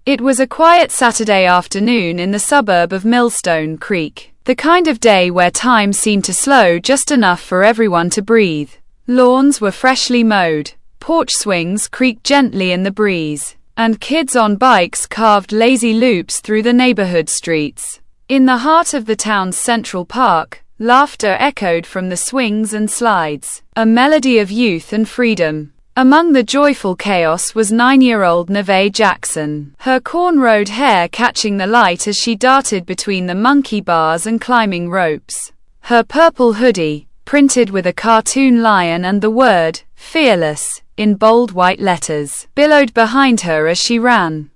It was a quiet Saturday afternoon in the suburb of Millstone Creek. The kind of day where time seemed to slow just enough for everyone to breathe. Lawns were freshly mowed, porch swings creaked gently in the breeze, and kids on bikes carved lazy loops through the neighborhood streets. In the heart of the town's Central Park, laughter echoed from the swings and slides, a melody of youth and freedom. Among the joyful chaos was 9-year-old Neve Jackson, her cornrowed hair catching the light as she darted between the monkey bars and climbing ropes. Her purple hoodie, printed with a cartoon lion and the word, "Fearless," in bold white letters, billowed behind her as she ran.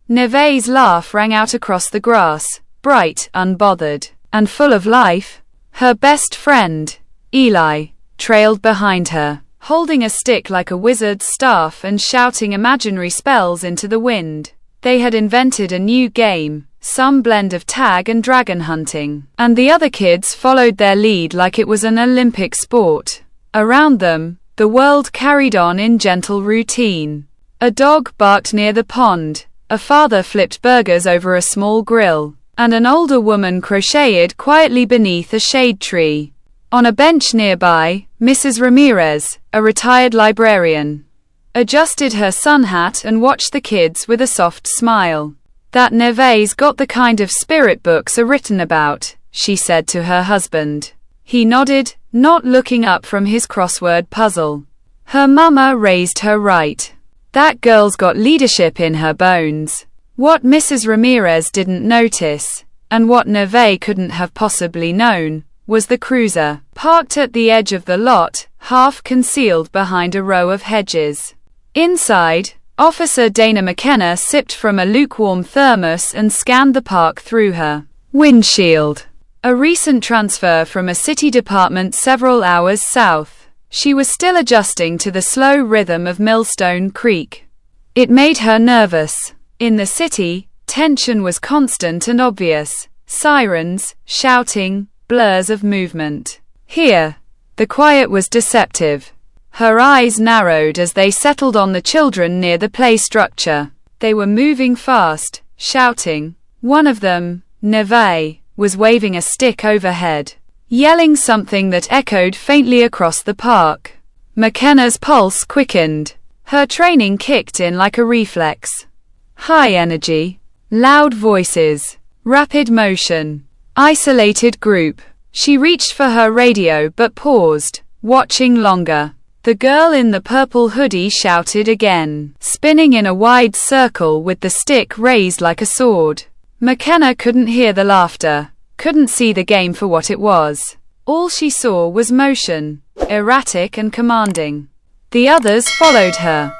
Neve's laugh rang out across the grass, bright, unbothered, and full of life. Her best friend, Eli, trailed behind her, holding a stick like a wizard's staff and shouting imaginary spells into the wind. They had invented a new game, some blend of tag and dragon hunting, and the other kids followed their lead like it was an Olympic sport. Around them, the world carried on in gentle routine. A dog barked near the pond, a father flipped burgers over a small grill, and an older woman crocheted quietly beneath a shade tree. On a bench nearby, Mrs. Ramirez, a retired librarian, adjusted her sun hat and watched the kids with a soft smile. "That Neve's got the kind of spirit books are written about," she said to her husband. He nodded, not looking up from his crossword puzzle. Her mama raised her right. "That girl's got leadership in her bones." What Mrs. Ramirez didn't notice, and what Neve couldn't have possibly known, was the cruiser, parked at the edge of the lot, half concealed behind a row of hedges. Inside, Officer Dana McKenna sipped from a lukewarm thermos and scanned the park through her windshield. A recent transfer from a city department several hours south. She was still adjusting to the slow rhythm of Millstone Creek. It made her nervous. In the city, tension was constant and obvious. Sirens, shouting, blurs of movement. Here, the quiet was deceptive. Her eyes narrowed as they settled on the children near the play structure. They were moving fast, shouting. One of them, Neve, was waving a stick overhead, yelling something that echoed faintly across the park. McKenna's pulse quickened. Her training kicked in like a reflex. High energy, loud voices, rapid motion, isolated group. She reached for her radio but paused, watching longer. The girl in the purple hoodie shouted again, spinning in a wide circle with the stick raised like a sword. McKenna couldn't hear the laughter, couldn't see the game for what it was. All she saw was motion, erratic and commanding. The others followed her.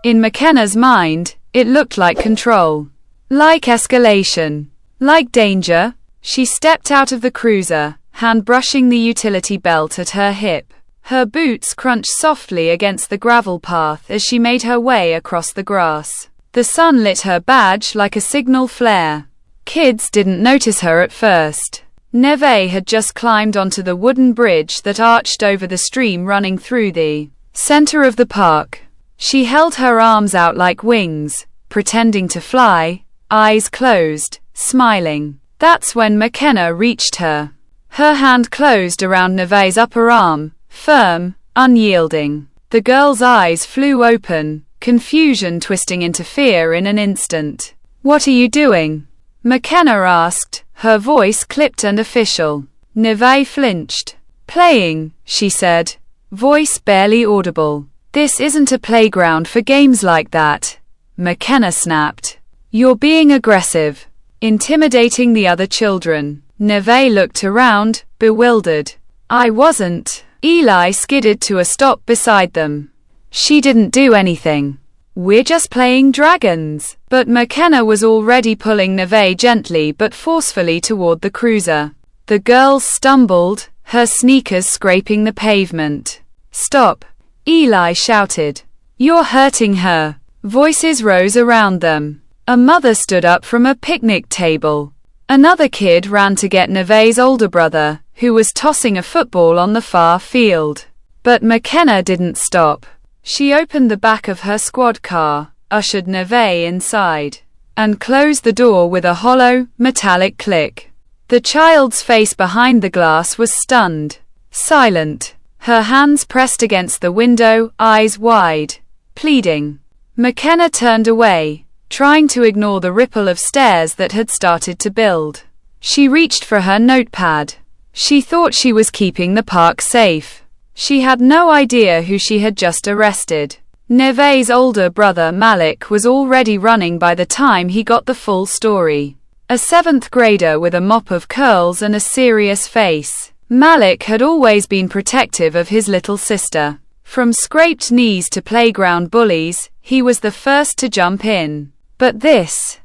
In McKenna's mind, it looked like control, like escalation, like danger. She stepped out of the cruiser, hand brushing the utility belt at her hip. Her boots crunched softly against the gravel path as she made her way across the grass. The sun lit her badge like a signal flare. Kids didn't notice her at first. Neve had just climbed onto the wooden bridge that arched over the stream running through the center of the park. She held her arms out like wings, pretending to fly, eyes closed, smiling. That's when McKenna reached her. Her hand closed around Neve's upper arm, firm, unyielding. The girl's eyes flew open, confusion twisting into fear in an instant. "What are you doing?" McKenna asked, her voice clipped and official. Neve flinched. "Playing," she said, voice barely audible. "This isn't a playground for games like that," McKenna snapped. "You're being aggressive, intimidating the other children." Neve looked around, bewildered. "I wasn't." Eli skidded to a stop beside them. "She didn't do anything. We're just playing dragons." But McKenna was already pulling Neve gently but forcefully toward the cruiser. The girl stumbled, her sneakers scraping the pavement. "Stop," Eli shouted. "You're hurting her." Voices rose around them. A mother stood up from a picnic table. Another kid ran to get Neve's older brother, who was tossing a football on the far field. But McKenna didn't stop. She opened the back of her squad car, ushered Neve inside. and closed the door with a hollow, metallic click. The child's face behind the glass was stunned, silent, her hands pressed against the window, eyes wide, pleading. McKenna turned away, trying to ignore the ripple of stares that had started to build. She reached for her notepad. She thought she was keeping the park safe. She had no idea who she had just arrested. Neve's older brother Malik was already running by the time he got the full story. A seventh grader with a mop of curls and a serious face. Malik had always been protective of his little sister. From scraped knees to playground bullies, he was the first to jump in. But this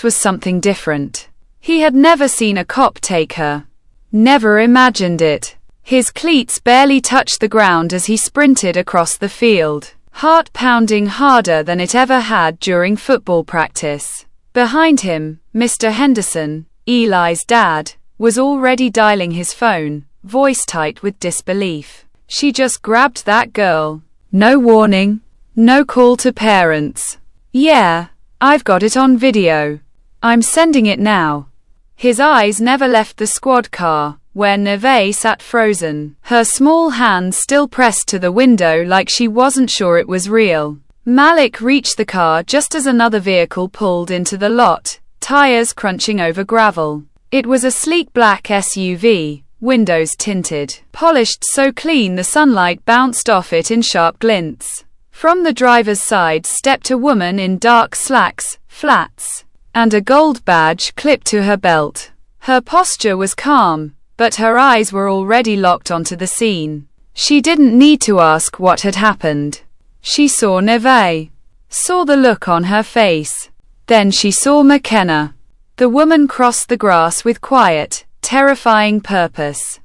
was something different. He had never seen a cop take her. Never imagined it. His cleats barely touched the ground as he sprinted across the field, heart pounding harder than it ever had during football practice. Behind him, Mr. Henderson, Eli's dad, was already dialing his phone, voice tight with disbelief. She just grabbed that girl. No warning. No call to parents. Yeah, I've got it on video. I'm sending it now. His eyes never left the squad car, where Neve sat frozen, her small hands still pressed to the window like she wasn't sure it was real. Malik reached the car just as another vehicle pulled into the lot, tires crunching over gravel. It was a sleek black SUV, windows tinted, polished so clean the sunlight bounced off it in sharp glints. From the driver's side stepped a woman in dark slacks, flats, and a gold badge clipped to her belt. Her posture was calm, but her eyes were already locked onto the scene. She didn't need to ask what had happened. She saw Neve, saw the look on her face. Then she saw McKenna. The woman crossed the grass with quiet, terrifying purpose.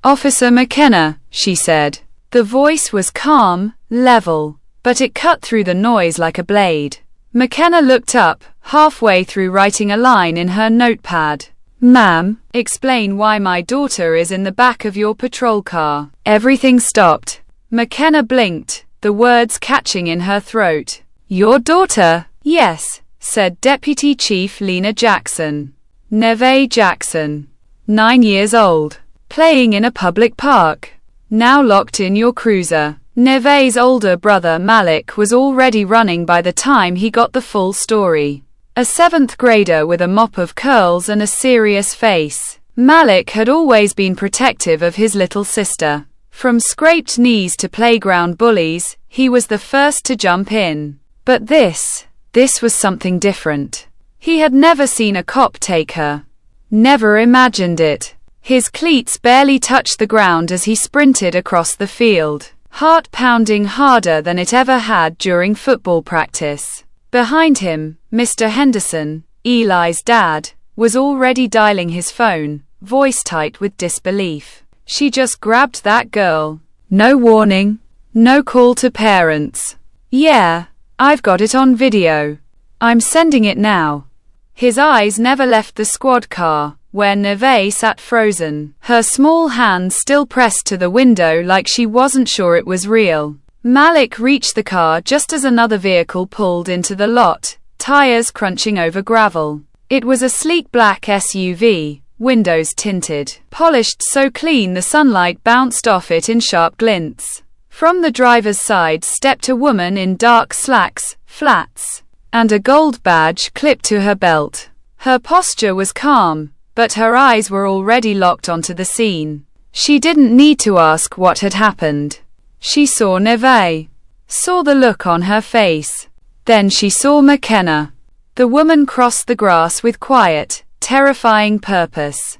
"Officer McKenna," she said. The voice was calm, level, but it cut through the noise like a blade. McKenna looked up, halfway through writing a line in her notepad. "Ma'am, explain why my daughter is in the back of your patrol car." Everything stopped. McKenna blinked, the words catching in her throat. "Your daughter?" "Yes," said Deputy Chief Lena Jackson. "Neve Jackson. 9 years old. Playing in a public park. Now locked in your cruiser." Neve's older brother Malik was already running by the time he got the full story. A seventh grader with a mop of curls and a serious face. Malik had always been protective of his little sister. From scraped knees to playground bullies, he was the first to jump in. But this was something different. He had never seen a cop take her. Never imagined it. His cleats barely touched the ground as he sprinted across the field, heart pounding harder than it ever had during football practice. Behind him, Mr. Henderson, Eli's dad, was already dialing his phone, voice tight with disbelief. She just grabbed that girl. No warning. No call to parents. Yeah, I've got it on video. I'm sending it now. His eyes never left the squad car, where Neve sat frozen, her small hands still pressed to the window like she wasn't sure it was real. Malik reached the car just as another vehicle pulled into the lot, tires crunching over gravel. It was a sleek black SUV, windows tinted, polished so clean the sunlight bounced off it in sharp glints. From the driver's side stepped a woman in dark slacks, flats, and a gold badge clipped to her belt. Her posture was calm, but her eyes were already locked onto the scene. She didn't need to ask what had happened. She saw Neve, saw the look on her face. Then she saw McKenna. The woman crossed the grass with quiet, terrifying purpose.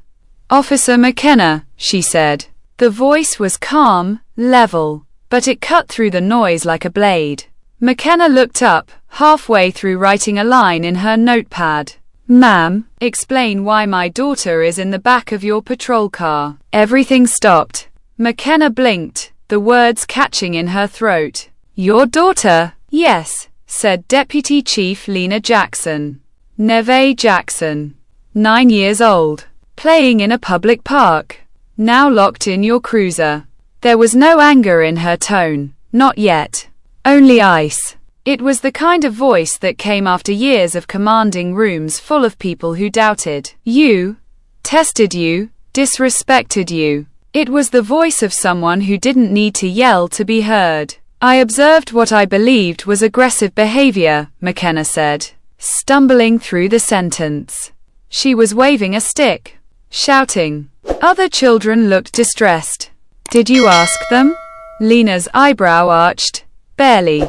"Officer McKenna," she said. The voice was calm, level, but it cut through the noise like a blade. McKenna looked up, halfway through writing a line in her notepad. "Ma'am, explain why my daughter is in the back of your patrol car." Everything stopped. McKenna blinked, the words catching in her throat. "Your daughter?" "Yes," said Deputy Chief Lena Jackson. "Neve Jackson. 9 years old. Playing in a public park. Now locked in your cruiser." There was no anger in her tone, not yet. Only ice. It was the kind of voice that came after years of commanding rooms full of people who doubted you, tested you, disrespected you. It was the voice of someone who didn't need to yell to be heard. I observed what I believed was aggressive behavior, McKenna said, stumbling through the sentence. She was waving a stick, shouting. Other children looked distressed. Did you ask them? Lena's eyebrow arched. Barely.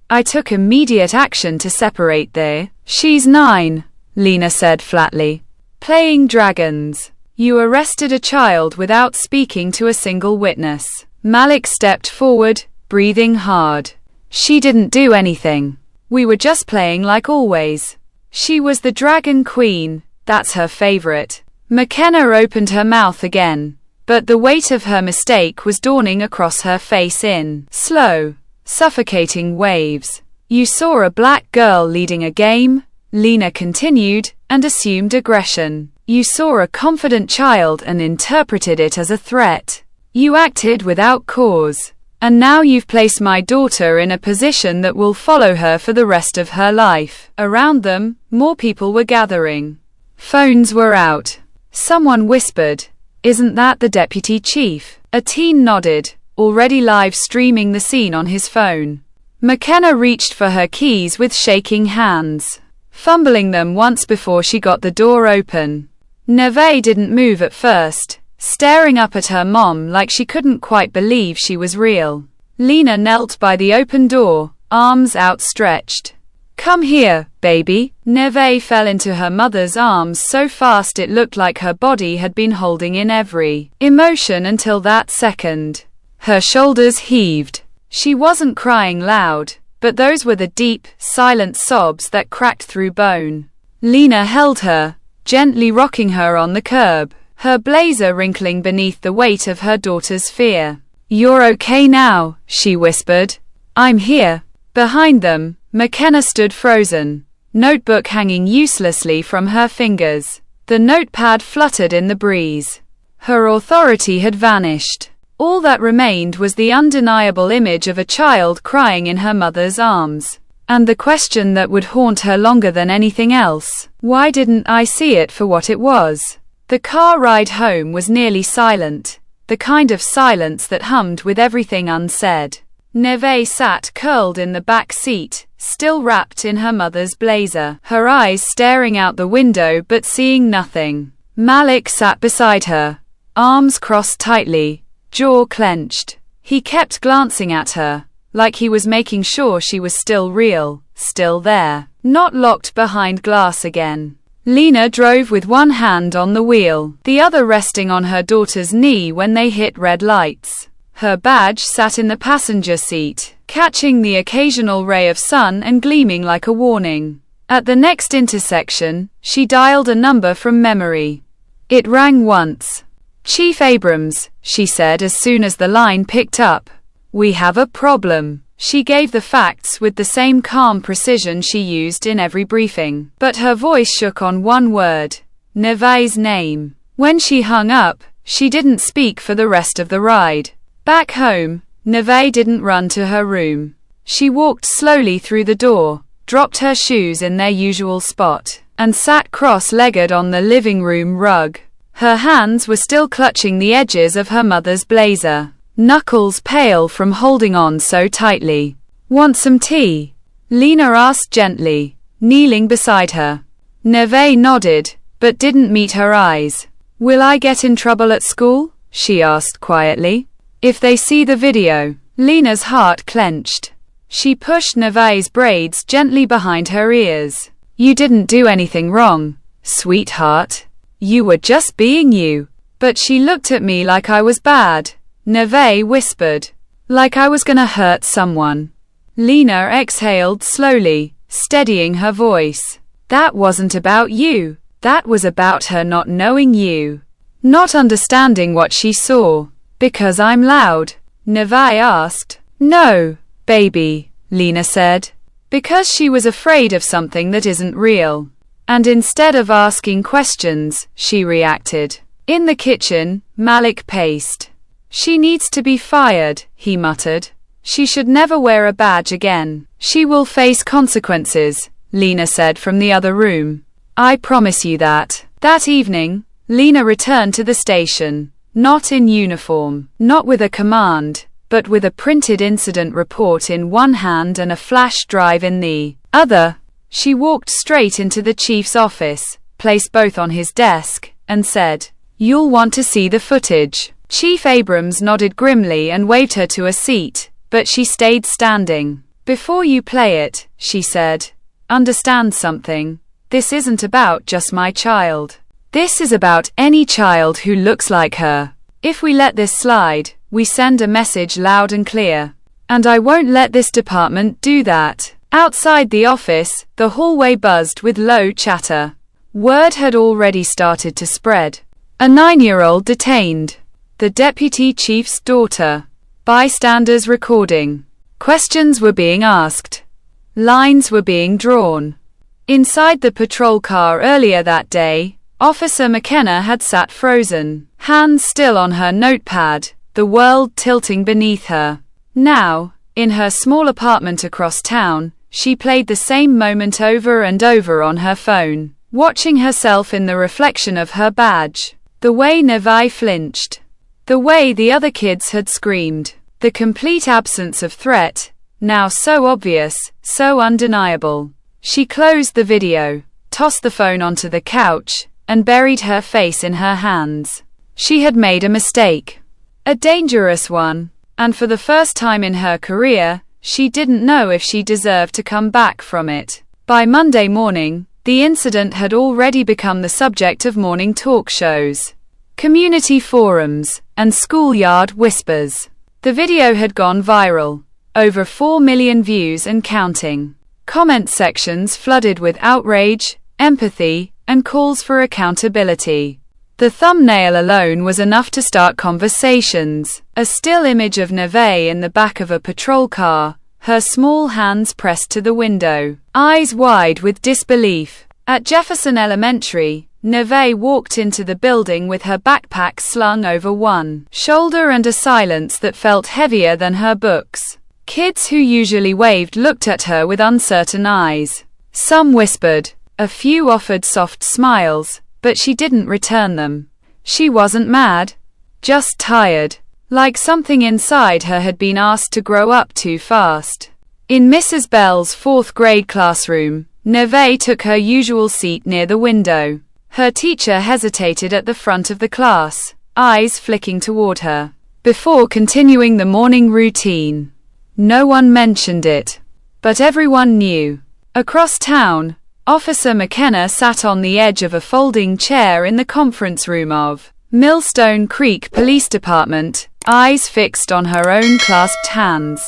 I took immediate action to separate the. She's 9, Lena said flatly. Playing dragons. You arrested a child without speaking to a single witness. Malik stepped forward, breathing hard. She didn't do anything. We were just playing like always. She was the Dragon Queen, that's her favorite. McKenna opened her mouth again, but the weight of her mistake was dawning across her face in slow, suffocating waves. You saw a black girl leading a game, Lena continued, and assumed aggression. You saw a confident child and interpreted it as a threat. You acted without cause. And now you've placed my daughter in a position that will follow her for the rest of her life. Around them, more people were gathering. Phones were out. Someone whispered, "Isn't that the deputy chief?" A teen nodded, already live streaming the scene on his phone. McKenna reached for her keys with shaking hands, fumbling them once before she got the door open. Neve didn't move at first, staring up at her mom like she couldn't quite believe she was real. Lena knelt by the open door, arms outstretched. "Come here, baby." Neve fell into her mother's arms so fast it looked like her body had been holding in every emotion until that second. Her shoulders heaved. She wasn't crying loud, but those were the deep, silent sobs that cracked through bone. Lena held her, gently rocking her on the curb, her blazer wrinkling beneath the weight of her daughter's fear. "You're okay now," she whispered. "I'm here." Behind them, McKenna stood frozen, notebook hanging uselessly from her fingers. The notepad fluttered in the breeze. Her authority had vanished. All that remained was the undeniable image of a child crying in her mother's arms. And the question that would haunt her longer than anything else: why didn't I see it for what it was? The car ride home was nearly silent, the kind of silence that hummed with everything unsaid. Neve sat curled in the back seat, still wrapped in her mother's blazer, her eyes staring out the window but seeing nothing. Malik sat beside her, arms crossed tightly, jaw clenched. He kept glancing at her, like he was making sure she was still real, still there, not locked behind glass again. Lena drove with one hand on the wheel, the other resting on her daughter's knee when they hit red lights. Her badge sat in the passenger seat, catching the occasional ray of sun and gleaming like a warning. At the next intersection, she dialed a number from memory. It rang once. "Chief Abrams," she said as soon as the line picked up. "We have a problem." She gave the facts with the same calm precision she used in every briefing, but her voice shook on one word: Neve's name. When she hung up, she didn't speak for the rest of the ride. Back home, Neve didn't run to her room. She walked slowly through the door, dropped her shoes in their usual spot, and sat cross-legged on the living room rug. Her hands were still clutching the edges of her mother's blazer, knuckles pale from holding on so tightly. "Want some tea?" Lena asked gently, kneeling beside her. Neve nodded, but didn't meet her eyes. "Will I get in trouble at school?" she asked quietly. "If they see the video." Lena's heart clenched. She pushed Neve's braids gently behind her ears. "You didn't do anything wrong, sweetheart. You were just being you." "But she looked at me like I was bad," Neve whispered. "Like I was gonna hurt someone." Lena exhaled slowly, steadying her voice. "That wasn't about you. That was about her not knowing you. Not understanding what she saw." "Because I'm loud?" Neve asked. "No, baby," Lena said. "Because she was afraid of something that isn't real." And instead of asking questions, she reacted. In the kitchen, Malik paced. "She needs to be fired," he muttered. "She should never wear a badge again. She will face consequences, Lena said from the other room. I promise you that. That evening, Lena returned to the station, not in uniform, not with a command, but with a printed incident report in one hand and a flash drive in the other. She walked straight into the chief's office, placed both on his desk, and said, "You'll want to see the footage." Chief Abrams nodded grimly and waved her to a seat, but she stayed standing. "Before you play it," she said, "understand something. This isn't about just my child. This is about any child who looks like her. If we let this slide, we send a message loud and clear. And I won't let this department do that." Outside the office, the hallway buzzed with low chatter. Word had already started to spread. A 9-year-old detained. The deputy chief's daughter. Bystanders recording. Questions were being asked. Lines were being drawn. Inside the patrol car earlier that day, Officer McKenna had sat frozen, hands still on her notepad, the world tilting beneath her. Now, in her small apartment across town, she played the same moment over and over on her phone, watching herself in the reflection of her badge. The way Nevi flinched. The way the other kids had screamed. The complete absence of threat, now so obvious, so undeniable. She closed the video, tossed the phone onto the couch, and buried her face in her hands. She had made a mistake. A dangerous one. And for the first time in her career, she didn't know if she deserved to come back from it. By Monday morning, the incident had already become the subject of morning talk shows, community forums, and schoolyard whispers. The video had gone viral. Over 4 million views and counting. Comment sections flooded with outrage, empathy, and calls for accountability. The thumbnail alone was enough to start conversations. A still image of Neve in the back of a patrol car, her small hands pressed to the window, eyes wide with disbelief. At Jefferson Elementary, Neve walked into the building with her backpack slung over one shoulder and a silence that felt heavier than her books. Kids who usually waved looked at her with uncertain eyes. Some whispered. A few offered soft smiles, but she didn't return them. She wasn't mad, just tired, like something inside her had been asked to grow up too fast. In Mrs. Bell's 4th grade classroom, Neve took her usual seat near the window. Her teacher hesitated at the front of the class, eyes flicking toward her, before continuing the morning routine. No one mentioned it, but everyone knew. Across town, Officer McKenna sat on the edge of a folding chair in the conference room of Millstone Creek Police Department, eyes fixed on her own clasped hands.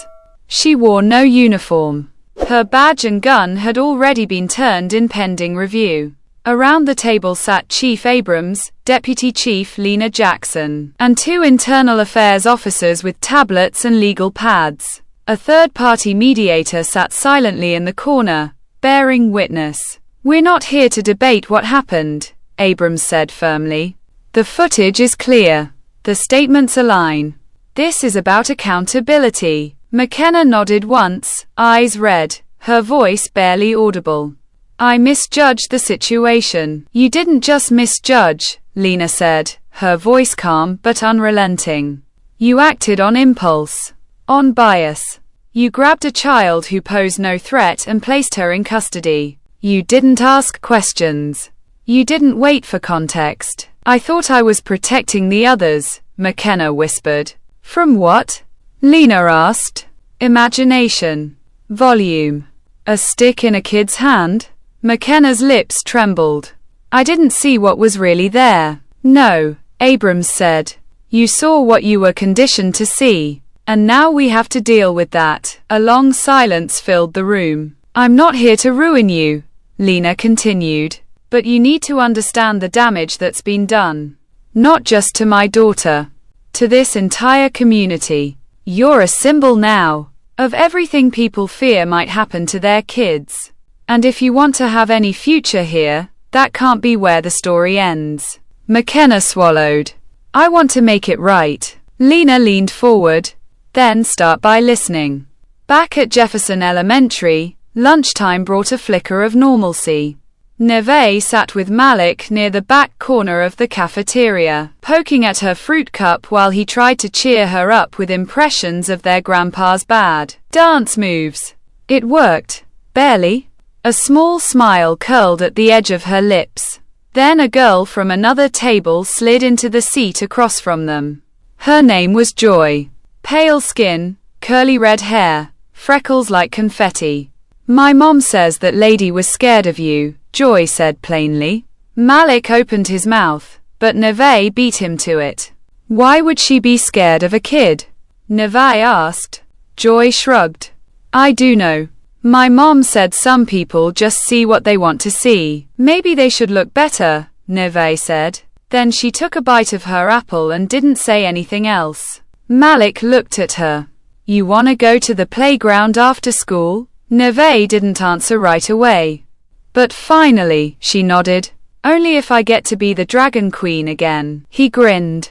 She wore no uniform. Her badge and gun had already been turned in pending review. Around the table sat Chief Abrams, Deputy Chief Lena Jackson, and 2 internal affairs officers with tablets and legal pads. A third-party mediator sat silently in the corner, bearing witness. "We're not here to debate what happened," Abrams said firmly. "The footage is clear. The statements align. This is about accountability." McKenna nodded once, eyes red, her voice barely audible. "I misjudged the situation." "You didn't just misjudge," Lena said, her voice calm but unrelenting. "You acted on impulse. On bias. You grabbed a child who posed no threat and placed her in custody. You didn't ask questions. You didn't wait for context." "I thought I was protecting the others," McKenna whispered. "From what?" Lena asked. "Imagination. Volume. A stick in a kid's hand?" McKenna's lips trembled. "I didn't see what was really there." "No," Abrams said. "You saw what you were conditioned to see. And now we have to deal with that." A long silence filled the room. "I'm not here to ruin you," Lena continued. "But you need to understand the damage that's been done. Not just to my daughter. To this entire community. You're a symbol now of everything people fear might happen to their kids. And if you want to have any future here, that can't be where the story ends." McKenna swallowed. "I want to make it right." Lena leaned forward. "Then start by listening. Back at Jefferson Elementary, lunchtime brought a flicker of normalcy. Neve sat with Malik near the back corner of the cafeteria, poking at her fruit cup while he tried to cheer her up with impressions of their grandpa's bad dance moves. It worked. Barely. A small smile curled at the edge of her lips. Then a girl from another table slid into the seat across from them. Her name was Joy. Pale skin, curly red hair, freckles like confetti. "My mom says that lady was scared of you," Joy said plainly. Malik opened his mouth, but Neve beat him to it. "Why would she be scared of a kid?" Neve asked. Joy shrugged. "I do know. My mom said some people just see what they want to see. Maybe they should look better," Neve said. Then she took a bite of her apple and didn't say anything else. Malik looked at her. "You wanna go to the playground after school?" Neve didn't answer right away. "But finally," she nodded. "Only if I get to be the Dragon Queen again." He grinned.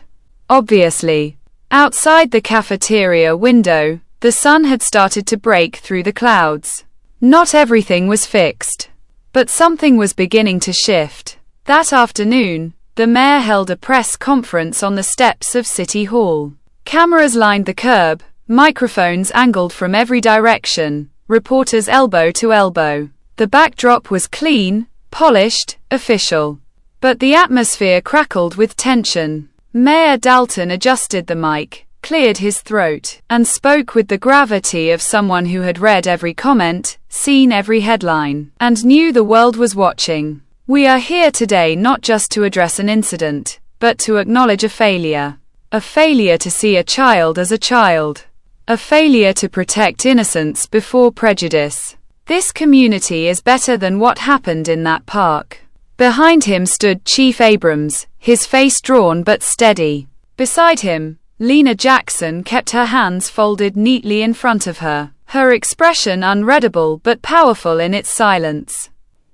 Obviously. Outside the cafeteria window, the sun had started to break through the clouds. Not everything was fixed, but something was beginning to shift. That afternoon, the mayor held a press conference on the steps of City Hall. Cameras lined the curb, microphones angled from every direction, reporters elbow to elbow. The backdrop was clean, polished, official. But the atmosphere crackled with tension. Mayor Dalton adjusted the mic, cleared his throat, and spoke with the gravity of someone who had read every comment, seen every headline, and knew the world was watching. "We are here today not just to address an incident, but to acknowledge a failure. A failure to see a child as a child. A failure to protect innocence before prejudice. This community is better than what happened in that park." Behind him stood Chief Abrams, his face drawn but steady. Beside him, Lena Jackson kept her hands folded neatly in front of her, her expression unreadable but powerful in its silence.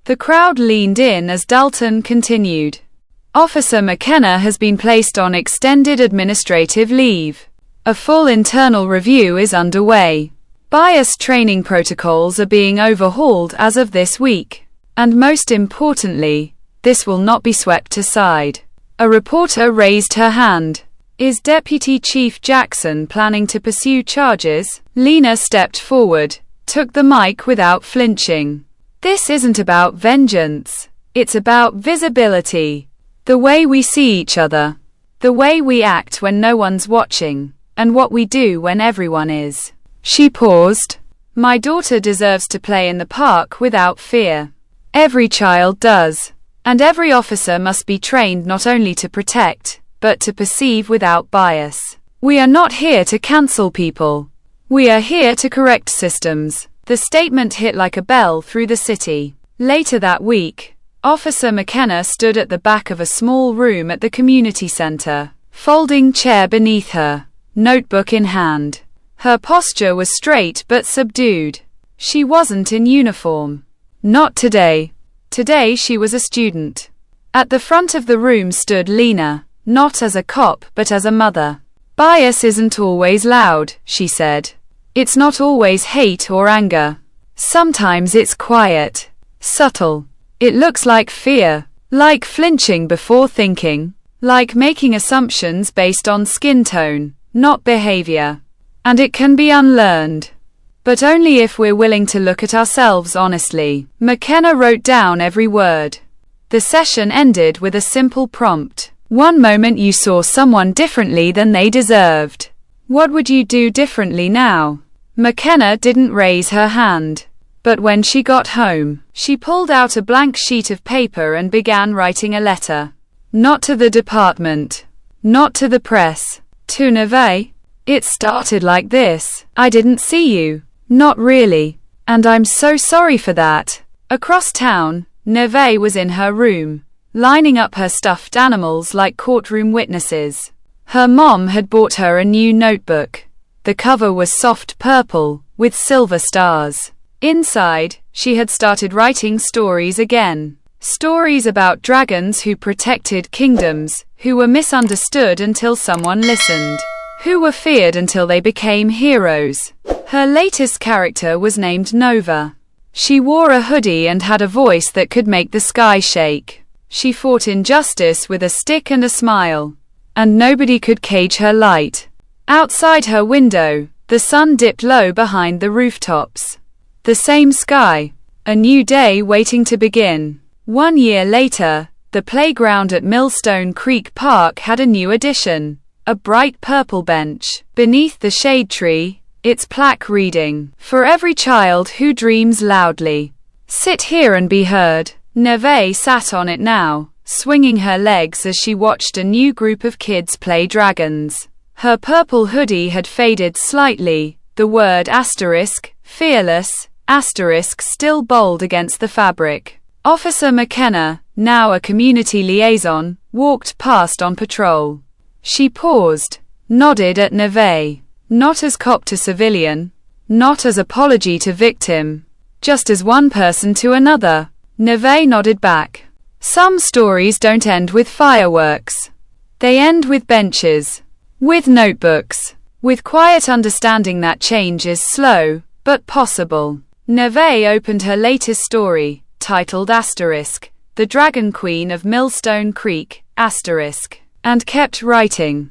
The crowd leaned in as Dalton continued. "Officer McKenna has been placed on extended administrative leave. A full internal review is underway. Bias training protocols are being overhauled as of this week. And most importantly, this will not be swept aside." A reporter raised her hand. "Is Deputy Chief Jackson planning to pursue charges?" Lena stepped forward, took the mic without flinching. "This isn't about vengeance. It's about visibility. The way we see each other. The way we act when no one's watching. And what we do when everyone is." She paused. "My daughter deserves to play in the park without fear. Every child does. And every officer must be trained not only to protect, but to perceive without bias. We are not here to cancel people. We are here to correct systems." The statement hit like a bell through the city. Later that week, Officer McKenna stood at the back of a small room at the community center, folding chair beneath her, notebook in hand. Her posture was straight but subdued. She wasn't in uniform. Not today. Today she was a student. At the front of the room stood Lena, not as a cop but as a mother. "Bias isn't always loud," she said. "It's not always hate or anger. Sometimes it's quiet, subtle. It looks like fear, like flinching before thinking, like making assumptions based on skin tone, not behavior. And it can be unlearned. But only if we're willing to look at ourselves honestly." McKenna wrote down every word. The session ended with a simple prompt. One moment you saw someone differently than they deserved. What would you do differently now? McKenna didn't raise her hand. But when she got home, she pulled out a blank sheet of paper and began writing a letter. Not to the department. Not to the press. To Neve. It started like this. "I didn't see you. Not really. And I'm so sorry for that." Across town, Neve was in her room, lining up her stuffed animals like courtroom witnesses. Her mom had bought her a new notebook. The cover was soft purple, with silver stars. Inside, she had started writing stories again. Stories about dragons who protected kingdoms, who were misunderstood until someone listened, who were feared until they became heroes. Her latest character was named Nova. She wore a hoodie and had a voice that could make the sky shake. She fought injustice with a stick and a smile. And nobody could cage her light. Outside her window, the sun dipped low behind the rooftops. The same sky. A new day waiting to begin. 1 year later, the playground at Millstone Creek Park had a new addition. A bright purple bench. Beneath the shade tree, its plaque reading, "For every child who dreams loudly. Sit here and be heard." Neve sat on it now, swinging her legs as she watched a new group of kids play dragons. Her purple hoodie had faded slightly, the word asterisk, fearless, asterisk still bold against the fabric. Officer McKenna, now a community liaison, walked past on patrol. She paused, nodded at Neve. Not as cop to civilian, not as apology to victim, just as one person to another. Neve nodded back. Some stories don't end with fireworks. They end with benches, with notebooks, with quiet understanding that change is slow, but possible. Neve opened her latest story, titled Asterisk, The Dragon Queen of Millstone Creek, Asterisk, and kept writing.